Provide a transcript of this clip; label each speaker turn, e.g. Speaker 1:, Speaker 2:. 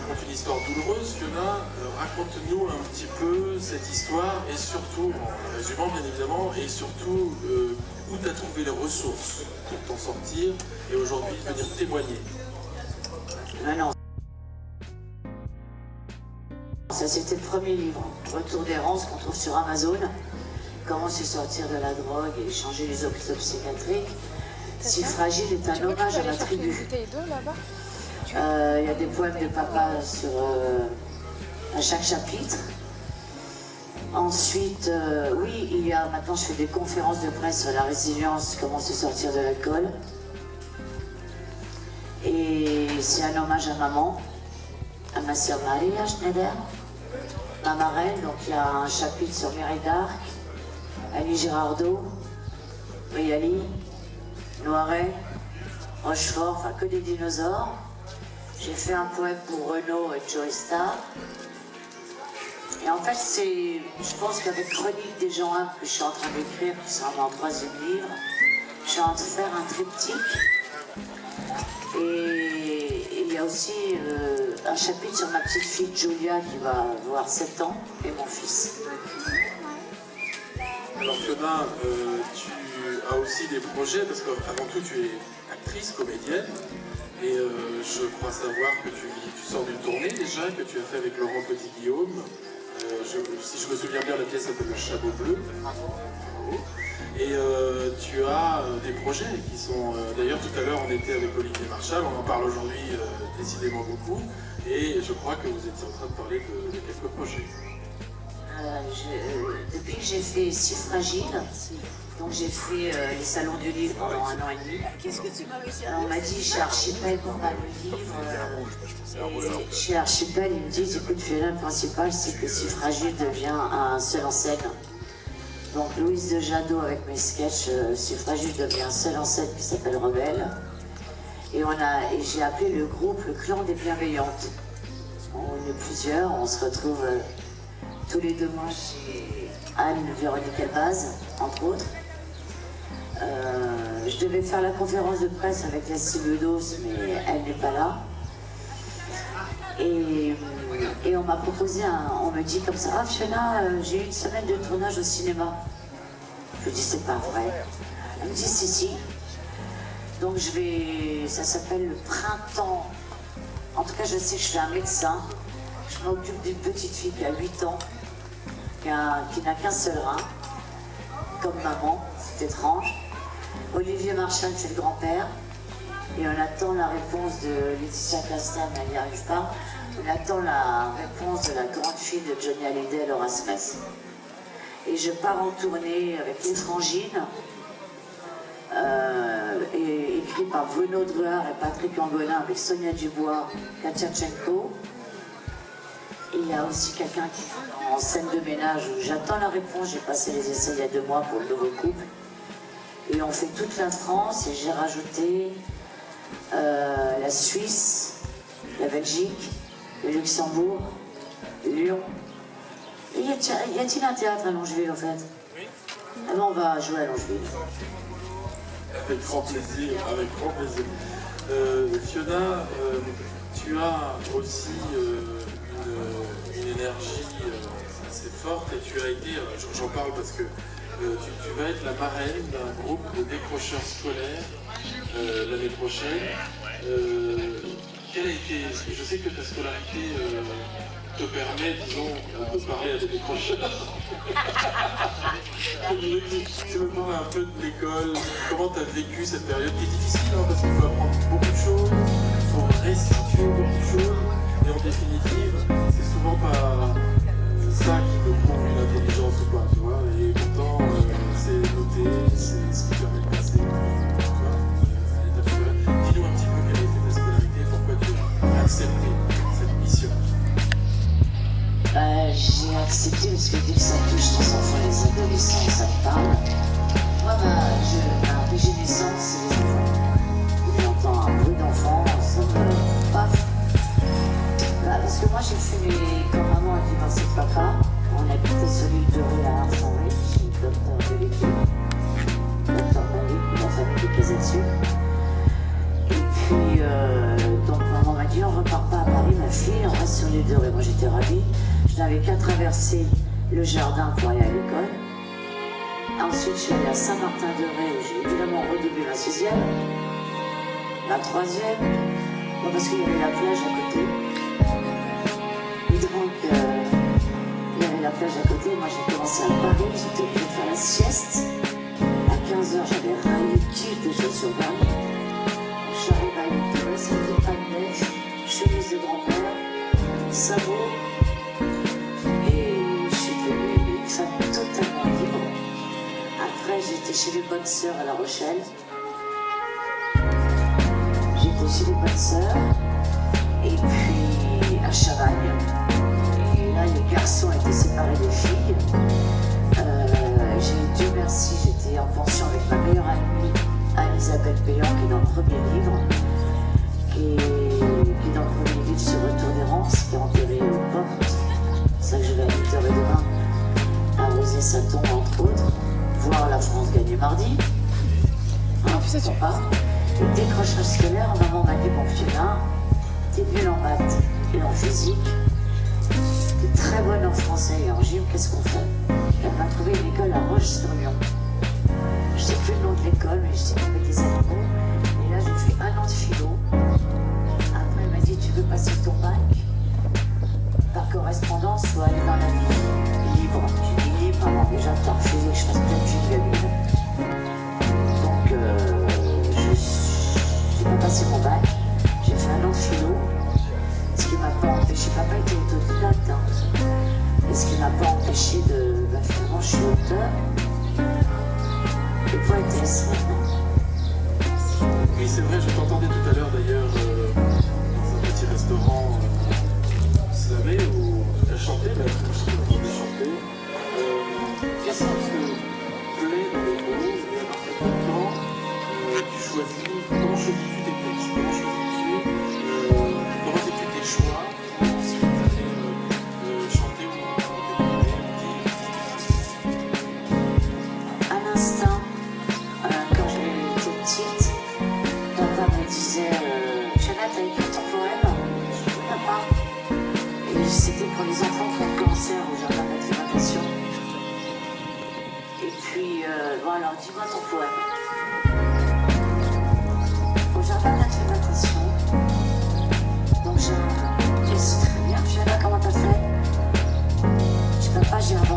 Speaker 1: raconte une histoire douloureuse. Fiona, raconte-nous un petit peu cette histoire et surtout, en résumant bien évidemment, et surtout où tu as trouvé les ressources pour t'en sortir et aujourd'hui venir témoigner.
Speaker 2: Non. Ça c'était le premier livre, Retour d'errance qu'on trouve sur Amazon. Comment se sortir de la drogue et changer les hôpitaux psychiatriques. Si fragile est un hommage à ma tribu. Il y a des poèmes de papa à chaque chapitre. Ensuite, oui, maintenant je fais des conférences de presse sur la résilience, comment se sortir de l'alcool. Et c'est un hommage à maman, à ma sœur Maria Schneider, ma marraine. Donc il y a un chapitre sur Mireille d'Arc, Ali Girardot, Briali, Noiret, Rochefort, enfin que des dinosaures. J'ai fait un poème pour Renaud et Joe Star. Et en fait, je pense qu'avec Chronique des gens humbles que je suis en train d'écrire, qui sera mon 3e livre, je suis en train de faire un triptyque. Et il y a aussi un chapitre sur ma petite fille Julia qui va avoir 7 ans et mon fils.
Speaker 1: Alors Fiona, tu as aussi des projets, parce qu'avant tout tu es actrice, comédienne, et je crois savoir que tu sors d'une tournée déjà, que tu as fait avec Laurent Petit-Guillaume. Si je me souviens bien, la pièce s'appelle Le Chameau Bleu. Et tu as des projets qui sont... D'ailleurs, tout à l'heure, on était avec Olivier Marchal, on en parle aujourd'hui décidément beaucoup, et je crois que vous étiez en train de parler de quelques projets.
Speaker 2: Depuis que j'ai fait Si Fragile, donc j'ai fait les salons du livre pendant 1 an et demi. On m'a dit chez Archipel qu'on va le livre. Et chez Archipel, ils me disent écoute, Fiona, le principal, c'est que Si Fragile devient un seul en scène. Donc Louise de Jadot avec mes sketchs, Si Fragile devient un seul en scène qui s'appelle Rebelle. Et j'ai appelé le groupe le Clan des Bienveillantes. On est plusieurs, on se retrouve tous les 2 mois chez Anne Véronique Elbaz, entre autres. Je devais faire la conférence de presse avec Leslie Bedos, mais elle n'est pas là. Et on m'a proposé, on me dit comme ça, ah Fiona, j'ai eu une semaine de tournage au cinéma. Je lui dis, c'est pas vrai. Elle me dit, si. Donc ça s'appelle le printemps. En tout cas, je sais que je suis un médecin. Je m'occupe d'une petite fille qui a 8 ans, qui n'a qu'un seul rein, comme maman, c'est étrange. Olivier Marchal, c'est le grand-père. Et on attend la réponse de Laetitia Casta, mais elle n'y arrive pas. On attend la réponse de la grande fille de Johnny Hallyday, Laura Smith. Et je pars en tournée avec Les Frangines, écrit par Bruno Druard et Patrick Angonin, avec Sonia Dubois, Katia Tchenko. Et il y a aussi quelqu'un qui est en scène de ménage où j'attends la réponse. J'ai passé les essais il y a 2 mois pour le nouveau couple. Et on fait toute la France et j'ai rajouté la Suisse, la Belgique, le Luxembourg, Lyon. Et y a-t-il un théâtre à Longeville en fait? Oui. Ah ben on va jouer à Longeville.
Speaker 1: Avec grand plaisir, avec grand plaisir. Fiona, tu as aussi une énergie assez forte et tu as été, j'en parle parce que tu vas être la marraine d'un groupe de décrocheurs scolaires l'année prochaine. Quelle a été, je sais que ta scolarité te permet, disons, de parler à des décrocheurs. Tu me parles un peu de l'école, comment tu as vécu cette période qui est difficile, hein, parce qu'il faut apprendre beaucoup de choses, il faut restituer beaucoup de choses, et en définitive, c'est souvent pas ça qui te prouve une intelligence ou pas, tu vois, et pourtant, c'est noté, c'est ce qui permet de passer, tu vois, à l'étape supérieure. Dis-nous un petit peu quelle était ta scolarité, pourquoi tu as accepté cette mission.
Speaker 2: J'ai accepté parce que dès que ça touche les enfants, les adolescents, ça me parle. Moi, ma régénérescence, c'est les enfants. Quand j'entends un bruit d'enfant, ça me paf. Parce que moi, j'ai fait quand maman a divorcé de papa, on habitait sur l'île de Ré à Arsenal, chez le docteur de l'équipe, docteur Marie, la famille de Casatsu. Et puis, donc maman m'a dit, on repart pas à Paris, ma fille, on reste dorée, moi j'étais ravie. Je n'avais qu'à traverser le jardin pour aller à l'école. Ensuite, je suis allée à Saint-Martin-de-Ré où j'ai évidemment redoublé ma 6e, ma 3e, bon, parce qu'il y avait la plage à côté. Et donc, il y avait la plage à côté. Moi, j'ai commencé à Paris, j'étais obligée de faire la sieste. À 15h, j'avais raillé le kiff de chaussures Paris. J'arrive à 8h, c'était pas de neige, chemise de grand-père, sabots. Et je suis devenue une femme totalement libre. Après, j'étais chez les bonnes sœurs à La Rochelle. J'étais chez les bonnes sœurs. Et puis à Chavagne. Et là, les garçons étaient séparés des filles. Dieu merci, j'étais en pension avec ma meilleure amie, Anne-Isabelle Payan, qui est dans le premier livre, qui est dans le premier livre sur Retour d'errance, qui est enterré aux portes. C'est ça que je vais à 8h demain, à Rosier-Saton, entre autres, voir la France gagner mardi. Hein, pourquoi pas. Et décrochage scolaire, maman m'a dit, bon, Fiona, t'es nulle en maths et en physique, t'es très bonne en français et en gym, qu'est-ce qu'on fait? Elle m'a trouvé une école à Roche-sur-Yon. Je ne sais plus le nom de l'école, mais je sais qu'il y avait des animaux. Et là, j'ai fait 1 an de philo. Après, elle m'a dit, tu veux passer ton bac par correspondance ou aller dans la vie libre? J'ai dit libre, maman, déjà, t'as refusé que je fasse plein de filles gamines. Donc, j'ai pas passé mon bac. J'ai fait 1 an de philo. Ce qui m'a pas empêché, papa était autodidacte. Et ce qui m'a pas empêché de... finalement, je suis auteur et poétesse maintenant.
Speaker 1: Oui, c'est vrai, je t'entendais tout à l'heure d'ailleurs dans un petit restaurant slamé où tu as chanté, mais je t'entendais chanter. Qu'est-ce qui te plaît dans les mots et à partir de quand comment choisis-tu tes textes? Comment fais-tu tes choix? Ensuite, aller chanter ou
Speaker 2: quand j'étais petite, papa me disait Fiona, t'as écrit ton poème? Je ne sais pas. Et c'était pour les enfants qui ont le cancer au jardin d'acclimatation. Et puis, bon alors, dis-moi ton poème. Au jardin d'acclimatation, donc j'ai dit très bien, Fiona, comment t'as fait? Je dis papa, j'ai inventé